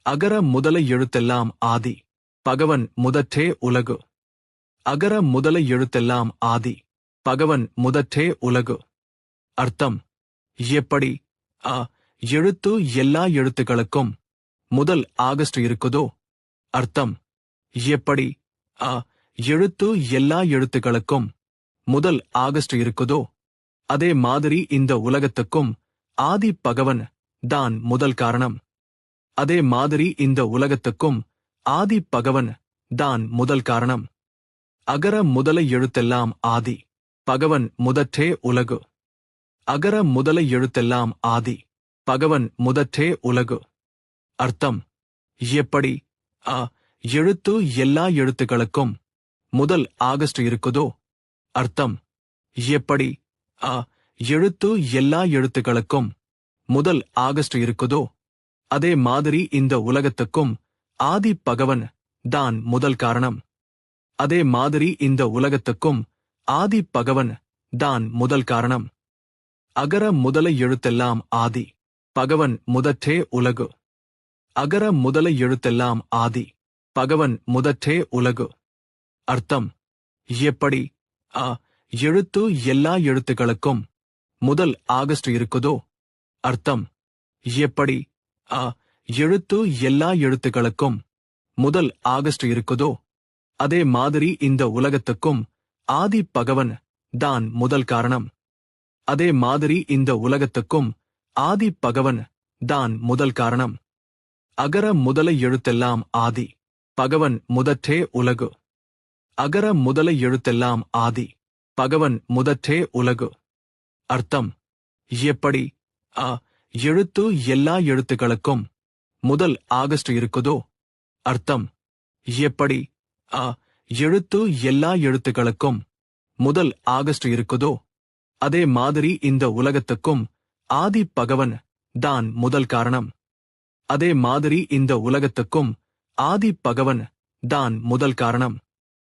அகர முதல எழுத்தெல்லாம் ஆதி பகவன் முதற்றே உலகு. அகர முதல எழுத்தெல்லாம் ஆதி பகவன் முதற்றே உலகு. அர்த்தம்: எப்படி எழுத்து எல்லா எழுத்துக்களுக்கும் முதல் ஆகஸ்ட் இருக்குதோ. அர்த்தம்: எப்படி எழுத்து எல்லா எழுத்துக்களுக்கும் முதல் ஆகஸ்ட் இருக்குதோ அதே மாதிரி இந்த உலகத்துக்கும் ஆதி பகவன் தான் முதல் காரணம். அதே மாதிரி இந்த உலகத்துக்கும் ஆதி பகவன் தான் முதல் காரணம். அகர முதல எழுத்தெல்லாம் ஆதி பகவன் முதற்றே உலகு. அகர முதல எழுத்தெல்லாம் ஆதி பகவன் முதற்றே உலகு. அர்த்தம்: எப்படி எழுத்து எல்லா எழுத்துக்களுக்கும் முதல் ஆகஸ்ட் இருக்குதோ. அர்த்தம்: எப்படி எழுத்து எல்லா எழுத்துக்களுக்கும் முதல் ஆகஸ்ட் இருக்குதோ அதே மாதிரி இந்த உலகத்துக்கும் ஆதி பகவன் தான் முதல் காரணம். அதே மாதிரி இந்த உலகத்துக்கும் ஆதி பகவன் தான் முதல் காரணம். அகர முதல எழுத்தெல்லாம் ஆதி பகவன் முதற்றே உலகு. அகர முதல எழுத்தெல்லாம் ஆதி பகவன் முதற்றே உலகு. அர்த்தம்: எப்படி எழுத்து எல்லா எழுத்துக்களுக்கும் முதல் ஆகஸ்ட் இருக்குதோ. அர்த்தம்: எப்படி எழுத்து எல்லா எழுத்துக்களுக்கும் முதல் ஆகஸ்ட் இருக்குதோ அதே மாதிரி இந்த உலகத்துக்கும் ஆதி பகவன் தான் முதல் காரணம். அதே மாதிரி இந்த உலகத்துக்கும் ஆதி பகவன் தான் முதல் காரணம். அகர முதல எழுத்தெல்லாம் ஆதி பகவன் முதற்றே உலகு. அகர முதல எழுத்தெல்லாம் ஆதி பகவன் முதற்றே உலகு. அர்த்தம்: எப்படி எழுத்து எல்லா எழுத்துக்களுக்கும் முதல் ஆகஸ்ட் இருக்குதோ. அர்த்தம்: எப்படி எழுத்து எல்லா எழுத்துக்களுக்கும் முதல் ஆகஸ்ட் இருக்குதோ அதே மாதிரி இந்த உலகத்துக்கும் ஆதி பகவன் தான் முதல் காரணம். அதே மாதிரி இந்த உலகத்துக்கும் ஆதி பகவன் தான் முதல் காரணம்.